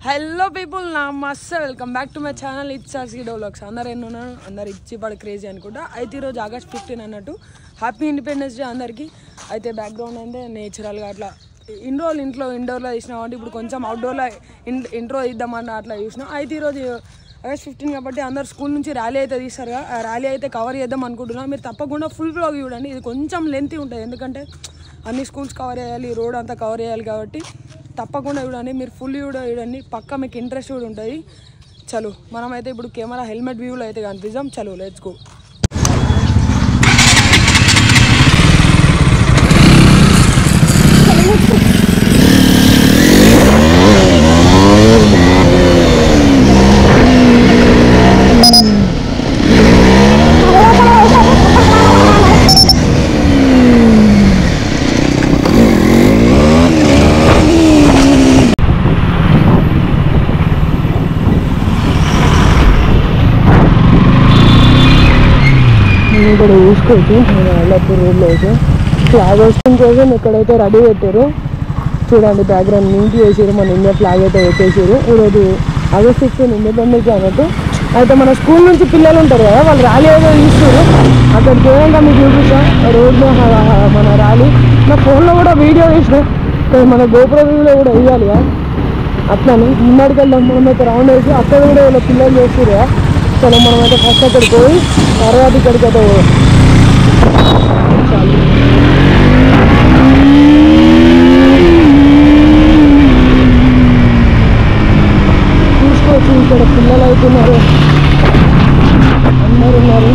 Hello people, నమస్తే, welcome back to my channel. It's ఆర్సీడో vlogs. అందరు ఎన్నున్నారు, అందరు ఇచ్చి పడి క్రేజీ అనుకుంటా. అయితే ఈరోజు ఆగస్ట్ 15 అన్నట్టు హ్యాపీ ఇండిపెండెన్స్ డే అందరికీ. అయితే బ్యాక్గ్రౌండ్ అంటే నేచురల్గా అట్లా ఇన్ని రోజులు ఇండోర్లో తీసినాం కాబట్టి ఇప్పుడు కొంచెం అవుట్డోర్లో ఇంట్రో ఇద్దామని అట్లా చూసినాం. అయితే ఈరోజు ఆగస్ట్ 15 కాబట్టి అందరు స్కూల్ నుంచి ర్యాలీ అయితే తీస్తారు. ఆ ర్యాలీ అయితే కవర్ చేద్దాం అనుకుంటున్నాం. మీరు తప్పకుండా ఫుల్ బ్లాగ్ చూడండి. ఇది కొంచెం లెంతీ ఉంటుంది, ఎందుకంటే అన్ని స్కూల్స్ కవర్ చేయాలి, రోడ్ అంతా కవర్ చేయాలి కాబట్టి తప్పకుండా చూడండి. మీరు ఫుల్ కూడా చూడండి, పక్కా మీకు ఇంట్రెస్ట్ కూడా ఉంటుంది. చలో మనమైతే ఇప్పుడు కెమెరా హెల్మెట్ వ్యూలో అయితే కనిపిస్తాం. చలో లెట్స్ గో. ఇక్కడ చూసుకోవచ్చు, నేను అల్లపూర్ రోడ్లో అయితే ఫ్లాగ్ హోస్టింగ్ కోసం ఇక్కడైతే రెడీ పెట్టారు. చూడండి బ్యాక్గ్రౌండ్ నీట్ చేసారు, మన ఇండియా ఫ్లాగ్ అయితే పెట్టేసారు. ఈరోజు ఆగస్ట్ 16 ఇండిపెండెన్స్ డే అన్నట్టు. అయితే మన స్కూల్ నుంచి పిల్లలు ఉంటారు కదా, వాళ్ళు ర్యాలీ అయితే తీస్తారు. అక్కడికి ఏమంటే మీకు చూపిస్తా రోడ్లో మన ర్యాలీ. నా ఫోన్లో కూడా వీడియో తీసిన, మన గోపుర వ్యూలో కూడా వేయాలి కదా. అట్లని ముందడికి వెళ్దాం. మనమైతే రౌండ్ వేసి అక్కడ కూడా వీళ్ళ పిల్లలు చేస్తారు కదా. సరే మనమైతే ఫస్ట్ అక్కడికి పోయి తర్వాత ఇక్కడికి అయితే చూసుకోవచ్చు. ఇక్కడ పిల్లలు అవుతున్నారు, అందరు ఉన్నారు.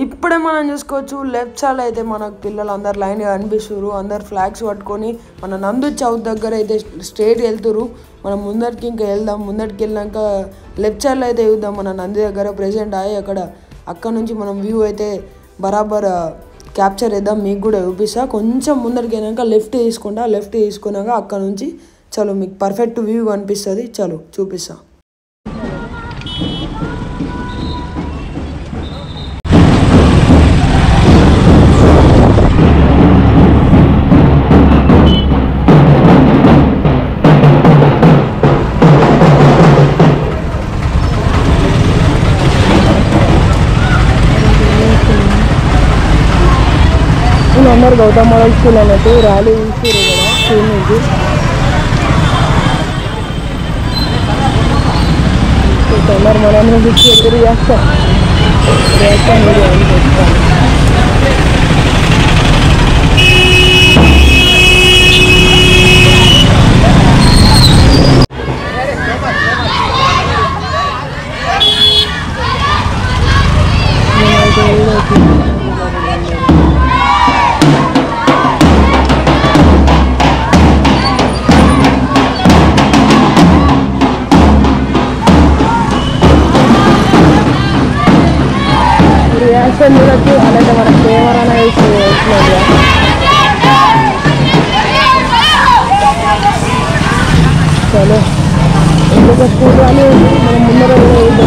ఇప్పుడే మనం చూసుకోవచ్చు, లెఫ్ట్ సైడ్ అయితే మనకు పిల్లలు అందరు లైన్గా కనిపిస్తారు. అందరు ఫ్లాగ్స్ పట్టుకొని మన నందు చౌక్ దగ్గర అయితే స్ట్రేట్ వెళ్తురు. మనం ముందరికి ఇంకా వెళ్దాం. ముందరికి వెళ్ళాక లెఫ్ట్ సైడ్లో అయితే చూద్దాం, మన నంది దగ్గర ప్రెసెంట్ అయ్యి అక్కడ నుంచి మనం వ్యూ అయితే బరాబర్ క్యాప్చర్ చేద్దాం. మీకు కూడా చూపిస్తా. కొంచెం ముందరికి వెళ్ళాక లెఫ్ట్ తీసుకున్నాక అక్కడ నుంచి చలో మీకు పర్ఫెక్ట్ వ్యూ కనిపిస్తుంది. చలో చూపిస్తా. అందరు గౌతమ్ మోడల్ స్కూల్ అన్నట్టు ర్యాలీ తీస్తారు కదా స్కూల్ నుంచి. అందరు మనల్ని పిచ్చి ఎదురు చేస్తాం. చూడొచ్చు. అలాగే మన కెమెరా చలో ఎందుకు స్కూల్ కానీ మనం ముందర కూడా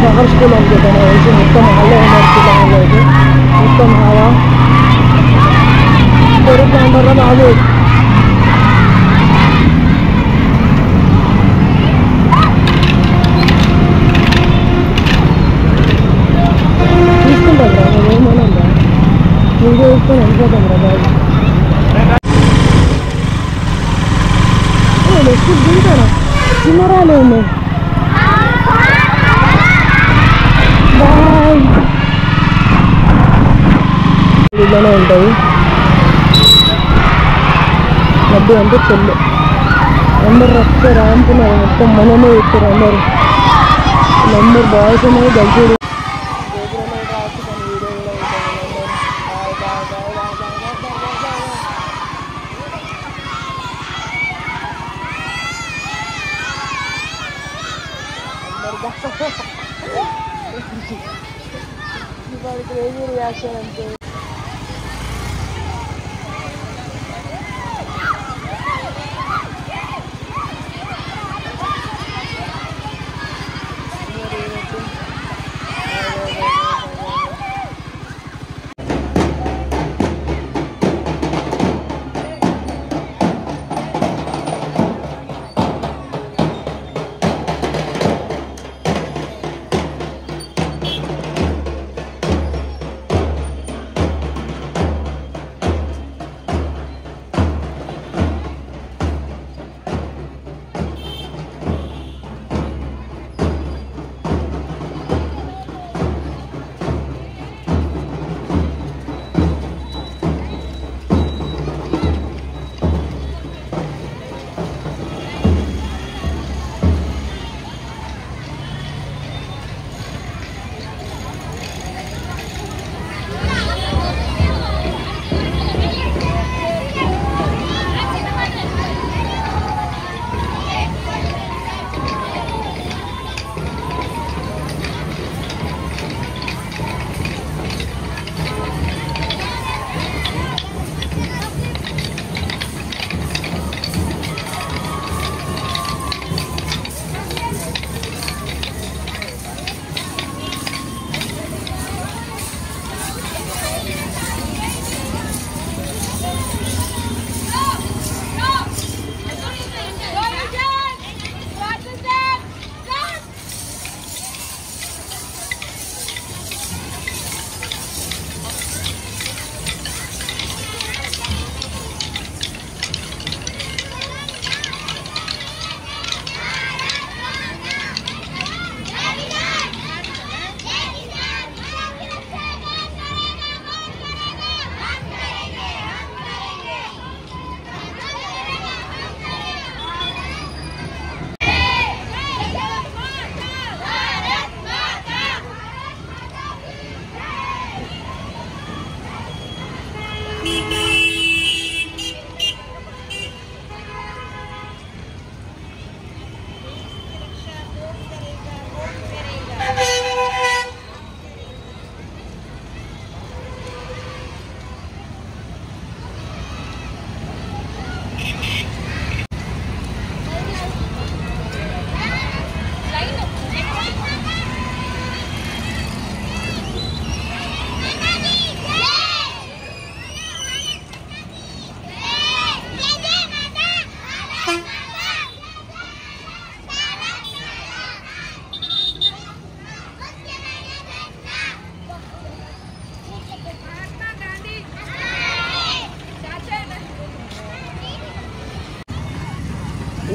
పవర్ స్కూల్ అనుకుంటాను. మొత్తం హాల్లో ఉన్నారు పిల్లలు అయితే. మొత్తం హావా కొడుకు అంటారా బాబు. తీసుకుంటాం రా, ఏమైనా వీడియో తీసుకొని వెళ్ళిపోతాం రా బాబు. ఎక్కువ దిగుతారా, చిన్న రాలే ఉన్నాయి. ఇలానే ఉంటుంది లడ్డు అంటే చెల్లు. అందరు వస్తే రాంపున్నారు, మొత్తం మనమే ఇస్తారు. అందరు బాయ్స్ అనేది గల్చూడు. క్రేజీ రియాక్షన్ అంతే.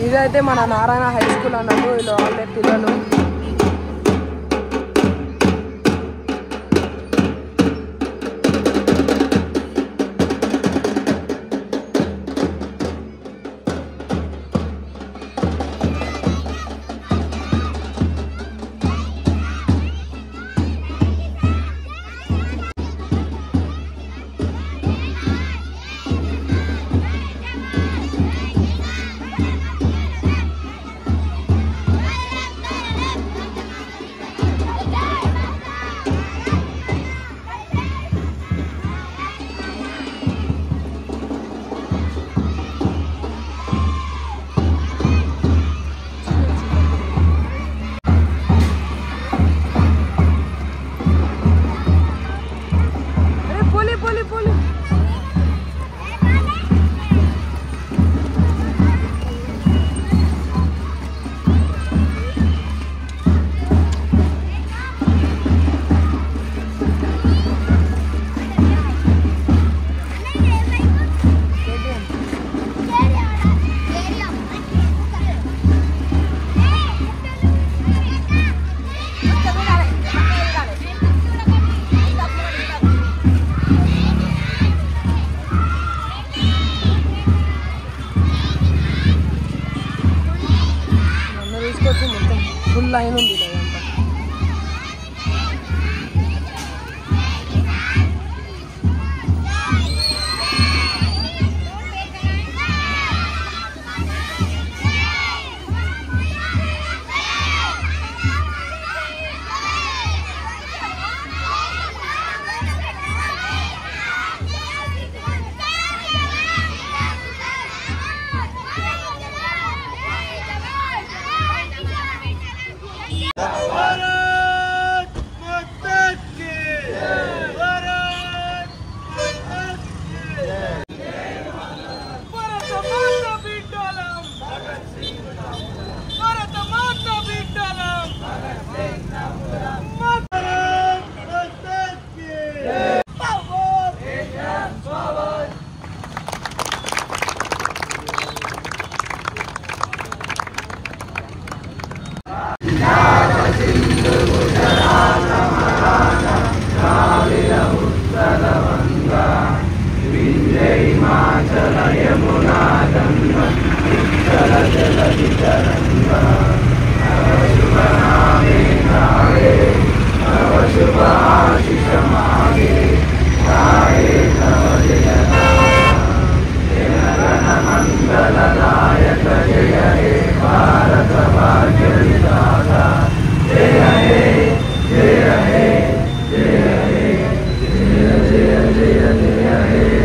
ఇదైతే మన నారాయణ హై స్కూల్ అన్నట్టు. వీళ్ళు వాళ్ళే పిల్లలు. ఫుల్ లైన్ ఉంది ఇదంతా. जय हे